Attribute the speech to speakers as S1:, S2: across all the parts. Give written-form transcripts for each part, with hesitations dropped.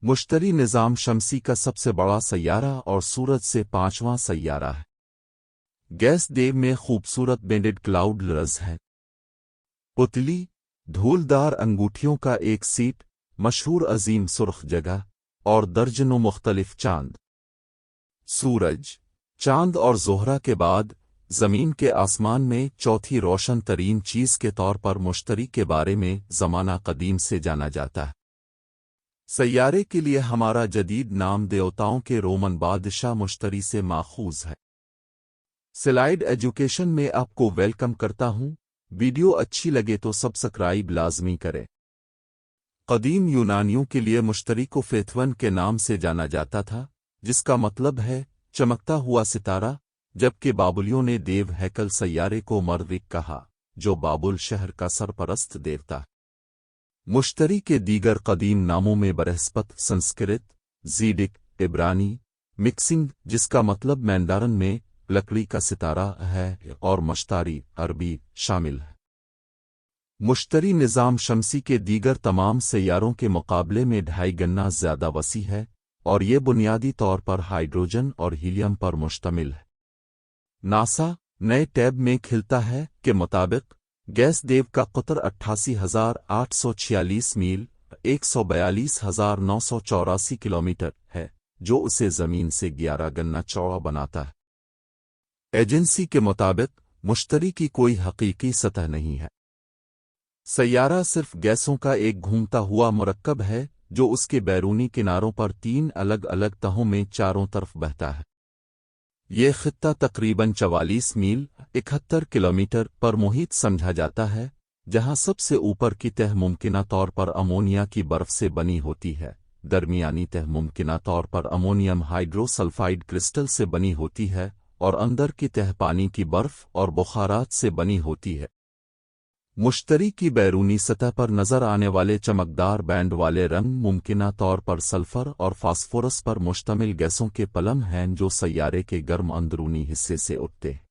S1: मुश्तरी निज़ाम शमसी का सबसे बड़ा सैयारा और सूरज से 5वां सैयारा है। गैस देव में खूबसूरत बेंडेड क्लाउड लर्ज है। पुतली धूलदार अंगूठियों का एक सीट, मशहूर अजीम सुर्ख जगह और दर्जनों मुख्तलिफ चांद। सूरज, चांद और ज़ोहरा के बाद ज़मीन के आसमान में चौथी रोशन तरीन चीज़ के तौर पर मुश्तरी के बारे में ज़माना कदीम से जाना जाता है। सैयारे के लिए हमारा जदीद नाम देवताओं के रोमन बादशाह मुश्तरी से माखूज है। स्लाइड एजुकेशन में आपको वेलकम करता हूं। वीडियो अच्छी लगे तो सब्सक्राइब लाजमी करें। कदीम यूनानियों के लिए मुश्तरी को फेथवन के नाम से जाना जाता था, जिसका मतलब है चमकता हुआ सितारा, जबकि बाबुलियों ने देव हैकल सैयारे को मरविक कहा, जो बाबुल शहर का सरपरस्त देवता। मुश्तरी के दीगर कदीम नामों में बरहस्पत संस्कृत, जीडिक इब्रानी, मिक्सिंग जिसका मतलब मैंडारन में लकड़ी का सितारा है, और मश्तारी अरबी शामिल है। मुश्तरी निज़ाम शमसी के दीगर तमाम सैयारों के मुकाबले में 2.5 गुना ज़्यादा वसी है और ये बुनियादी तौर पर हाइड्रोजन और हीलियम पर मुश्तमिल है। नासा नए टैब में खिलता है के मुताबिक गैस देव का क़ुतर 88,846 मील 142,984 किलोमीटर है, जो उसे ज़मीन से 11 गुना चौड़ा बनाता है। एजेंसी के मुताबिक मुश्तरी की कोई हकीकी सतह नहीं है। सैयारा सिर्फ गैसों का एक घूमता हुआ मुरक्कब है जो उसके बैरूनी किनारों पर 3 अलग अलग तहों में चारों तरफ बहता है। ये खित्ता तकरीबन 44 मील 71 किलोमीटर पर मुहित समझा जाता है, जहां सबसे ऊपर की तह मुमकिना तौर पर अमोनिया की बर्फ से बनी होती है, दरमियानी तह मुमकिना तौर पर अमोनियम हाइड्रोसल्फाइड क्रिस्टल से बनी होती है और अंदर की तह पानी की बर्फ और बुखारात से बनी होती है। मुश्तरी की बैरूनी सतह पर नजर आने वाले चमकदार बैंड वाले रंग मुमकिना तौर पर सल्फर और फास्फोरस पर मुश्तमिल गैसों के पलम हैं जो सैयारे के गर्म अंदरूनी हिस्से से उठते हैं।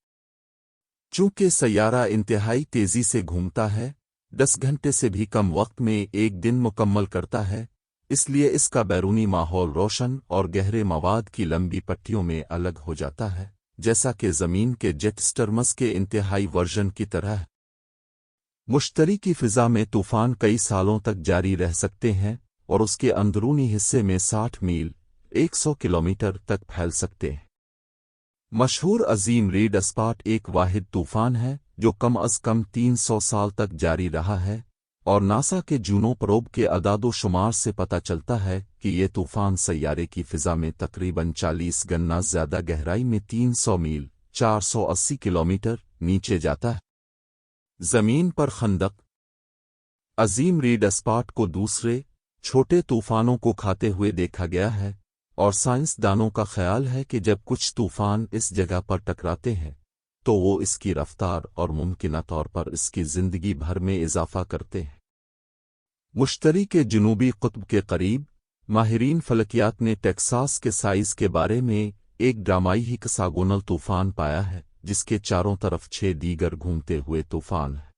S1: चूंकि सैयारा इंतहाई तेजी से घूमता है, 10 घंटे से भी कम वक्त में एक दिन मुकम्मल करता है, इसलिए इसका बैरूनी माहौल रोशन और गहरे मवाद की लंबी पट्टियों में अलग हो जाता है, जैसा कि ज़मीन के जेट स्टर्मस के इंतहाई वर्जन की तरह। मुश्तरी की फ़िज़ा में तूफ़ान कई सालों तक जारी रह सकते हैं और उसके अंदरूनी हिस्से में 60 मील 100 किलोमीटर तक फैल सकते हैं। मशहूर अजीम रीड स्पॉट एक वाहिद तूफ़ान है जो कम अज़ कम 300 साल तक जारी रहा है, और नासा के जूनो प्रोब के अदादो-शुमार से पता चलता है कि ये तूफ़ान सैयारे की फ़िज़ा में तकरीबन 40 गुना ज़्यादा गहराई में 300 मील 480 किलोमीटर नीचे जाता है। ज़मीन पर खंदक अजीम रीड स्पॉट को दूसरे छोटे तूफ़ानों को खाते हुए देखा गया है, और साइंसदानों का ख्याल है कि जब कुछ तूफ़ान इस जगह पर टकराते हैं तो वो इसकी रफ्तार और मुमकिना तौर पर इसकी ज़िंदगी भर में इजाफा करते हैं। मुश्तरी के जनूबी क़ुत्ब के करीब माहिरीन फलकियात ने टेक्सास के साइज़ के बारे में एक ड्रामाई हेक्सागोनल तूफ़ान पाया है, जिसके चारों तरफ 6 दीगर घूमते हुए तूफ़ान हैं।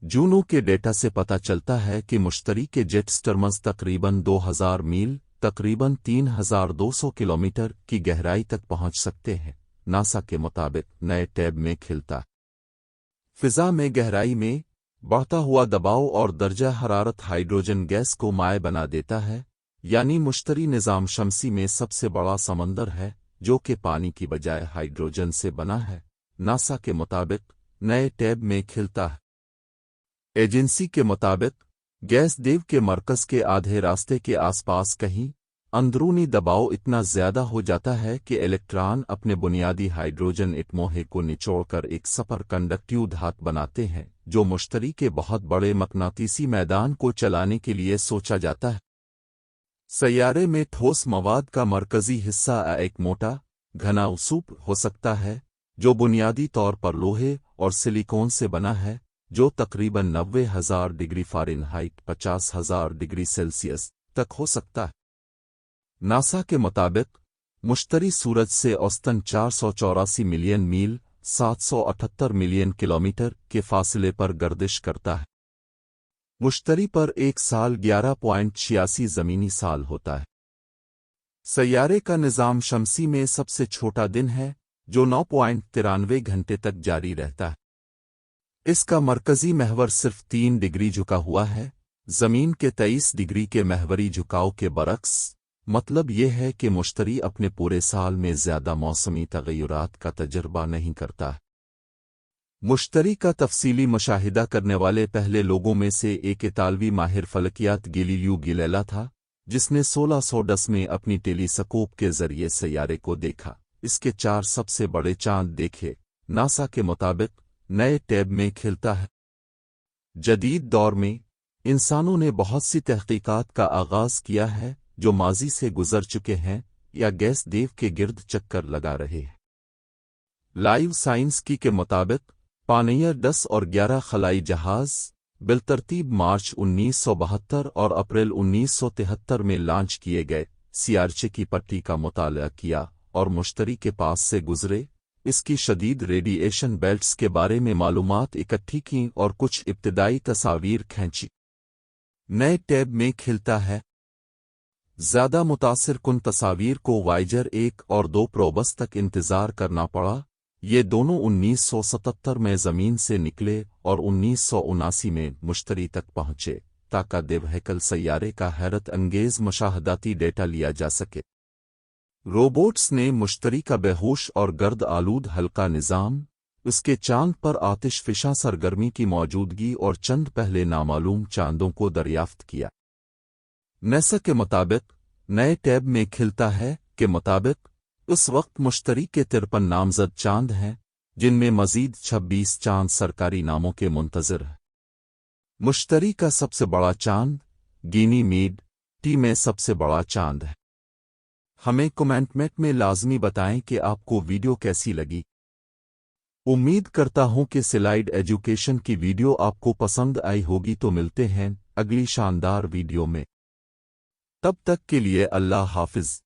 S1: जूनो के डेटा से पता चलता है कि मुश्तरी के जेट स्टर्मस तकरीबन 2000 मील तकरीबन 3200 किलोमीटर की गहराई तक पहुंच सकते हैं। नासा के मुताबिक नए टैब में खिलता फ़िज़ा में गहराई में बढ़ता हुआ दबाव और दर्जा हरारत हाइड्रोजन गैस को माए बना देता है, यानी मुश्तरी निज़ाम शमसी में सबसे बड़ा समंदर है जो कि पानी की बजाय हाइड्रोजन से बना है। नासा के मुताबिक नए टैब में खिलता है। एजेंसी के मुताबिक गैस देव के मरकज़ के आधे रास्ते के आसपास कहीं अंदरूनी दबाव इतना ज़्यादा हो जाता है कि इलेक्ट्रॉन अपने बुनियादी हाइड्रोजन एटमों को निचोड़कर एक सुपर कंडक्टिव धातु बनाते हैं, जो मुश्तरी के बहुत बड़े मकनातीसी मैदान को चलाने के लिए सोचा जाता है। सैयारे में ठोस मवाद का मरकज़ी हिस्सा एक मोटा घना उसूप हो सकता है जो बुनियादी तौर पर लोहे और सिलिकॉन से बना है, जो तकरीबन 90,000 डिग्री फ़ारेनहाइट 50,000 डिग्री सेल्सियस तक हो सकता है। नासा के मुताबिक मुश्तरी सूरज से औसतन 484 मिलियन मील 778 मिलियन किलोमीटर के फासले पर गर्दिश करता है। मुश्तरी पर एक साल 11.86 ज़मीनी साल होता है। सैयारे का निज़ाम शमसी में सबसे छोटा दिन है जो 9.93 घंटे तक जारी रहता है। इसका मरकज़ी महवर सिर्फ 3 डिग्री झुका हुआ है, ज़मीन के 23 डिग्री के महवरी झुकाव के बरक्स। मतलब यह है कि मुश्तरी अपने पूरे साल में ज़्यादा मौसमी तग़य्युरात का तजर्बा नहीं करता। मुश्तरी का तफसीली मुशाहिदा करने वाले पहले लोगों में से एक इतालवी माहिर फलकियात गैलीलियो गैलीली था, जिसने 1610 में अपनी टेलीस्कोप के जरिए सैयारे को देखा। इसके 4 सबसे बड़े चांद देखे। नासा के मुताबिक नए टैब में खिलता है। जदीद दौर में इंसानों ने बहुत सी तहकीकात का आगाज़ किया है जो माजी से गुजर चुके हैं या गैस देव के गिर्द चक्कर लगा रहे हैं। लाइव साइंस की के मुताबिक पानियर 10 और 11 खलाई जहाज बिलतरतीब मार्च 1972 और अप्रैल 1973 में लॉन्च किए गए। सियारचे की पट्टी का मुताला किया और मुश्तरी के पास से गुजरे। इसकी शदीद रेडिएशन बेल्ट्स के बारे में मालूमात इकट्ठी की और कुछ इब्तदाई तस्वीर खींची। नए टैब में खिलता है। ज़्यादा मुतासिर कुन तस्वीर को वाइजर 1 और 2 प्रोबस तक इंतज़ार करना पड़ा। ये दोनों 1977 में ज़मीन से निकले और 1979 में मुश्तरी तक पहुँचे ताकि देवहैकल सैयारे का हैरत अंगेज़ मुशाहदाती डेटा लिया जा सके। रोबोट्स ने मुश्तरी का बेहोश और गर्द आलूद हल्का निज़ाम, उसके चांद पर आतिशफिशा सरगर्मी की मौजूदगी और चंद पहले नामालूम चांदों को दरियाफ्त किया। नासा के मुताबिक नए टैब में खिलता है के मुताबिक उस वक्त मुश्तरी के 53 नामजद चांद हैं, जिनमें मजीद 26 चांद सरकारी नामों के मुंतज़िर हैं। मुश्तरी का सबसे बड़ा चांद गैनीमेड टी में सबसे बड़ा चांद है। हमें कमेंट में लाजमी बताएं कि आपको वीडियो कैसी लगी। उम्मीद करता हूं कि स्लाइड एजुकेशन की वीडियो आपको पसंद आई होगी। तो मिलते हैं अगली शानदार वीडियो में। तब तक के लिए अल्लाह हाफिज।